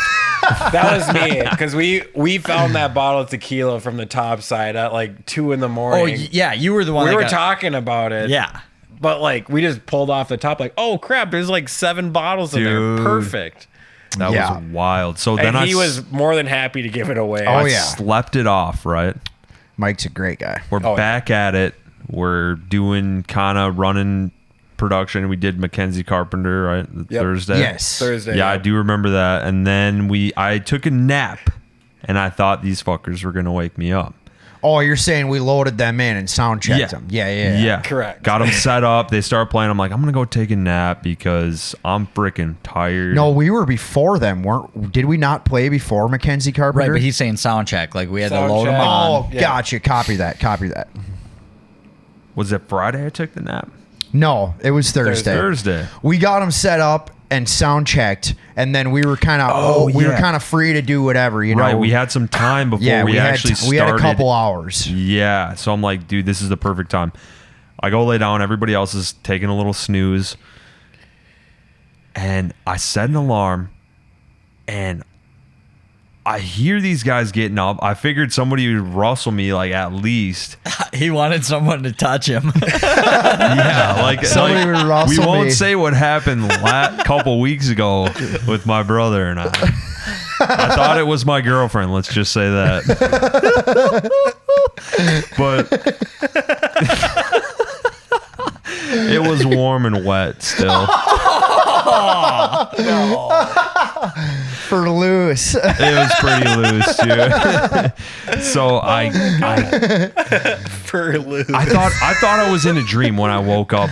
That was me because we found that bottle of tequila from the top side at like 2 a.m. Oh, yeah, you were the one. We that were got- talking about it. Yeah. But like we just pulled off the top like, oh crap, there's like 7 bottles in there. Dude. Perfect. that Yeah. was wild. So And then I he was more than happy to give it away. Oh, I yeah. slept it off. Right, Mike's a great guy. we're Oh, yeah. back at it. We're doing kind of running production. We did Mackenzie Carpenter right Yep. Thursday. Yes. Thursday. Yeah, I do remember that. And then I took a nap, and I thought these fuckers were gonna wake me up. Oh, you're saying we loaded them in and sound checked them? Yeah. Correct. Got them set up. They start playing. I'm like, I'm gonna go take a nap because I'm freaking tired. No, we were before them, weren't? Did we not play before Mackenzie Right, Carpenter? but he's saying sound check. Like we had Sound to load him check. on. Oh, Yeah. gotcha. Copy that. Was it Friday? I took the nap. No, it was Thursday. Thursday. We got them set up and sound checked, and then we were kind of we were yeah. kind of free to do whatever, you know. Right. We had some time before yeah, we actually we started. had a couple hours. Yeah. So I'm like, dude, this is the perfect time. I go lay down. Everybody else is taking a little snooze. And I set an alarm. And I hear these guys getting up. I figured somebody would rustle me, like, at least. He wanted someone to touch him. Yeah. Like, Somebody would rustle we won't me. say what happened couple weeks ago with my brother and I. I thought it was my girlfriend. Let's just say that. But it was warm and wet still. For loose. It was pretty loose, dude. So I For loose. I thought I was in a dream when I woke up.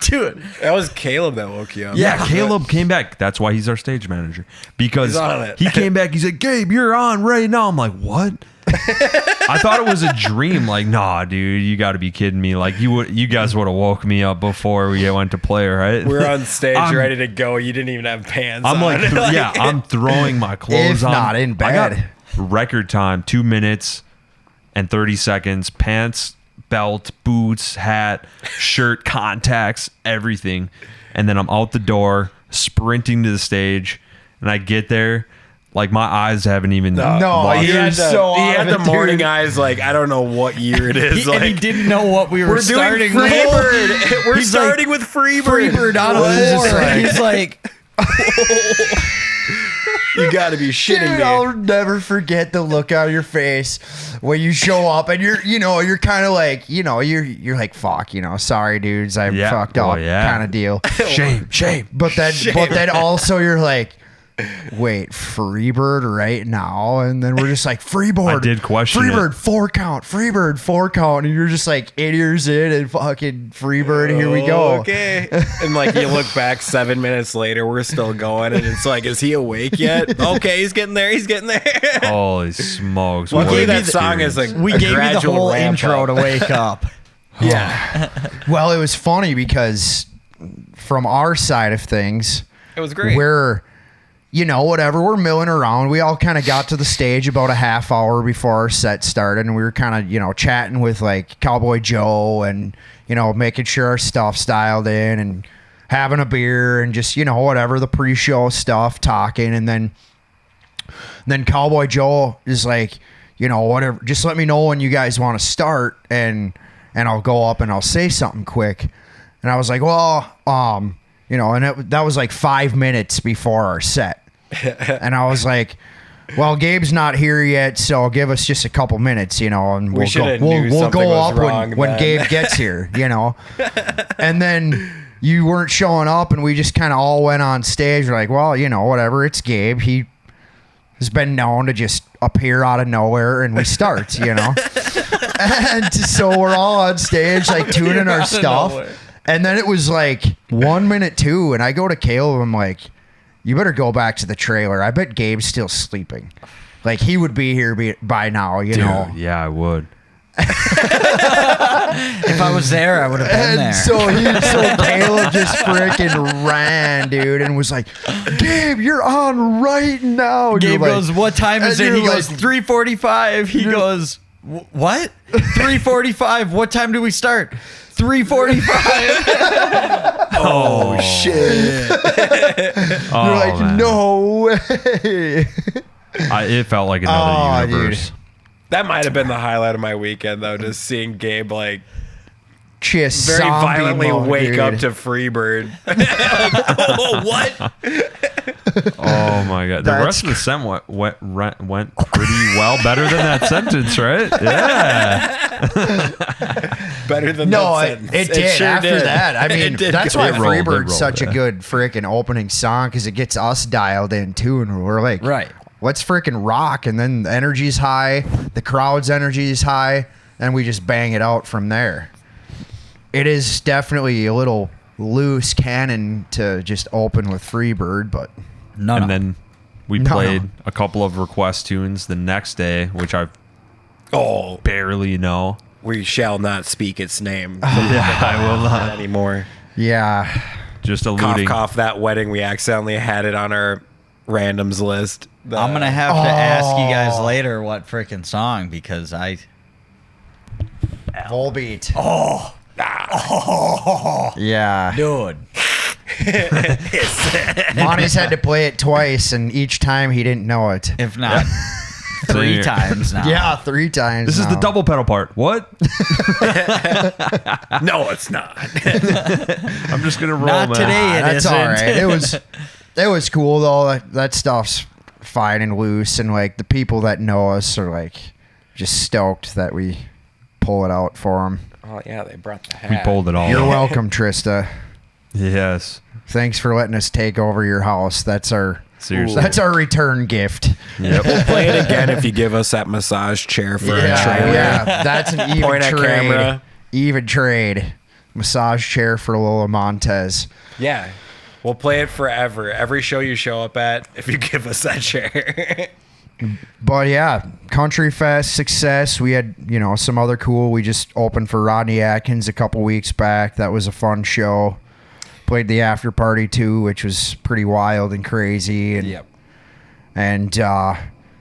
Dude. That was Caleb that woke you up. Yeah, Caleb came back. That's why he's our stage manager. Because He's on it. he came back. He's like, Gabe, you're on right now. I'm like, what? I thought it was a dream. Like, nah, dude, you got to be kidding me. Like, you guys would have woke me up before we went to play, right? We're on stage ready to go. You didn't even have pants I'm on. like, yeah, I'm throwing my clothes If on. not in I bed. got record time, 2 minutes and 30 seconds. Pants, belt, boots, hat, shirt, contacts, everything. And then I'm out the door, sprinting to the stage. And I get there. Like, my eyes haven't even. No, locked. he had the morning eyes. Like, I don't know what year it is. And he didn't know what we were We're doing starting Freebird. with. We're He's starting with Freebird. Freebird on a What? floor. He's like, You got to be shitting Dude, me. I'll never forget the look on your face when you show up and you're kind of like, you're like, fuck, sorry dudes, I Yeah. fucked Oh, up yeah. kind of deal. Shame. But then also you're like, wait, Freebird right now? And then we're just like, Freeboard. I did question Freebird, it. 4 count. Freebird, 4 count. And you're just like 8 years in and fucking Freebird, here we go. Okay. And like you look back 7 minutes later, we're still going. And it's like, is he awake yet? Okay, he's getting there. Holy smokes. Luckily, what an that song is experience. like we a gave you the gradual whole ramp intro up. to wake up. Yeah. Well, it was funny because from our side of things, It was great. we're whatever, we're milling around. We all kind of got to the stage about a half hour before our set started, and we were kind of chatting with like Cowboy Joe and making sure our stuff's dialed in and having a beer and just whatever, the pre-show stuff, talking. And then Cowboy Joe is like, whatever, just let me know when you guys want to start and I'll go up and I'll say something quick. And I was like, well, and that was like 5 minutes before our set. And I was like, well, Gabe's not here yet, so give us just a couple minutes, and we'll shoulda go, knew we'll something go was up wrong when then. Gabe gets here, And then you weren't showing up, and we just kind of all went on stage. We're like, well, whatever, it's Gabe. He has been known to just appear out of nowhere, and we start, And so we're all on stage, like tuning our stuff. And then it was like 1 minute 2, and I go to Caleb. I'm like, you better go back to the trailer. I bet Gabe's still sleeping. Like, he would be here by now, Dude, yeah, I would. If I was there, I would have been And there. so Caleb just freaking ran, dude, and was like, Gabe, you're on right now. And Gabe you're like- goes, what time is and it? He you're goes, like- 3:45. He goes, what? 3:45. What time do we start? 3:45. Oh, shit. You're like, man. no way. It felt like another Oh, universe. dude. That might have been the highlight of my weekend, though, just seeing Gabe like Just very zombie violently mode, wake dude. up to Freebird. Like, oh, what? Oh my god! The That's rest of the set went pretty well, better than that sentence, right? Yeah. Better than No, that it sentence. did. sure After did. that, I mean, It did that's go. why It rolled, it Freebird's rolled, such a yeah. good freaking opening song because it gets us dialed in too, and we're like, Right. let's freaking rock, and then the energy's high, the crowd's energy is high, and we just bang it out from there. It is definitely a little loose cannon to just open with Freebird, but No, And then we No, played no. a couple of request tunes the next day, which I Oh, barely know. we shall not speak its name. Yeah, I will not. Anymore. yeah. Just Cough, alluding. cough, that wedding, we accidentally had it on our randoms list. I'm going to have to ask you guys later what freaking song because I. Volbeat. Yeah. Dude. Monty's had to play it twice, and each time he didn't know it. If not Same 3 here. times now. Yeah, 3 times. This is the now. double pedal part. What? No, it's not. I'm just gonna roll, Not man. today. It That's isn't. all right. It was cool though. That stuff's fine and loose, and like the people that know us are like just stoked that we pull it out for them. Oh, yeah, they brought the hat. We pulled it all. You're off. welcome, Trista. Yes. Thanks for letting us take over your house. That's our Seriously. That's our return gift. Yep. We'll play it again if you give us that massage chair for a trailer. Yeah, that's an even Point at trade. camera. Even trade. Massage chair for Lola Montez. Yeah. We'll play it forever. Every show you show up at, if you give us that chair. But yeah, Country Fest success. We had, some other cool. We just opened for Rodney Atkins a couple weeks back. That was a fun show. Played the after party too, which was pretty wild and crazy. And, And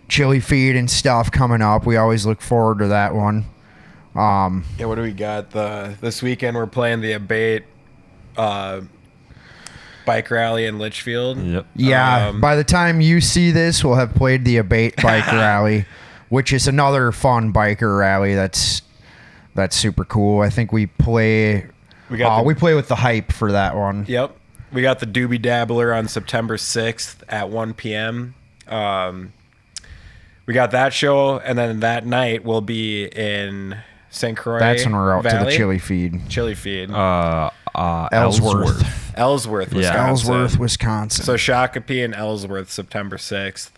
chili feed and stuff coming up. We always look forward to that one. Yeah, what do we got? This weekend we're playing the Abate bike rally in Litchfield. Yep. Yeah, by the time you see this, we'll have played the Abate Bike Rally, which is another fun biker rally. That's super cool. I think we play. We play with the Hype for that one. Yep. We got the Doobie Dabbler on September 6th at 1 p.m. We got that show, and then that night we'll be in St. Croix. That's when we're out Valley. to the chili feed. Chili feed. Ellsworth. Ellsworth, Wisconsin. Yeah. Ellsworth, Wisconsin. So Shakopee and Ellsworth, September 6th.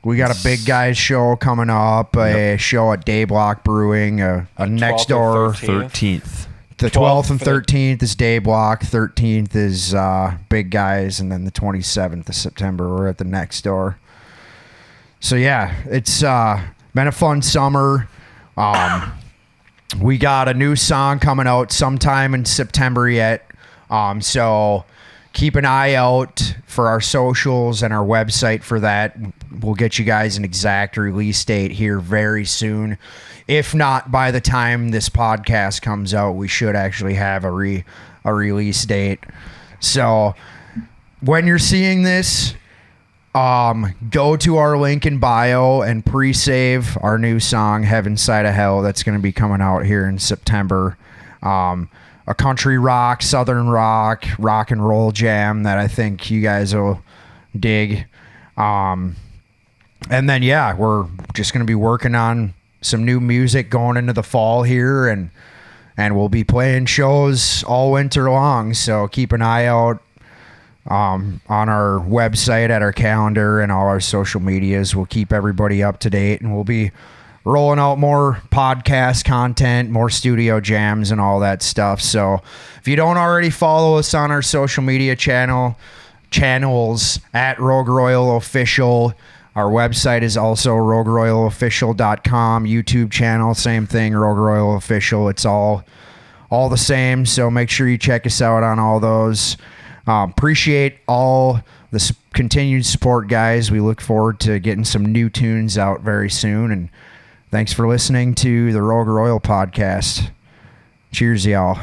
We got a big guys show coming up, a show at Dayblock Brewing, a next 12th or door. 13th. The 12th and 13th is Dayblock, 13th is Big Guys, and then the 27th of September we're at the next door. So yeah, it's been a fun summer. We got a new song coming out sometime in September yet. So keep an eye out for our socials and our website for that. We'll get you guys an exact release date here very soon. If not, by the time this podcast comes out, we should actually have a release date. So when you're seeing this, go to our link in bio and pre-save our new song, Heaven Side of Hell. That's going to be coming out here in September. A country rock, southern rock and roll jam that I think you guys will dig. And then, yeah, we're just going to be working on some new music going into the fall here, and we'll be playing shows all winter long. So keep an eye out on our website, at our calendar, and all our social medias. We'll keep everybody up to date, and we'll be rolling out more podcast content, more studio jams, and all that stuff. So if you don't already follow us on our social media channels at Rogue Royal Official. Our website is also rogueroyalofficial.com. YouTube channel, same thing, Rogue Royal Official. It's all the same, so make sure you check us out on all those. Appreciate all the continued support, guys. We look forward to getting some new tunes out very soon, and thanks for listening to the Rogue Royal podcast. Cheers, y'all.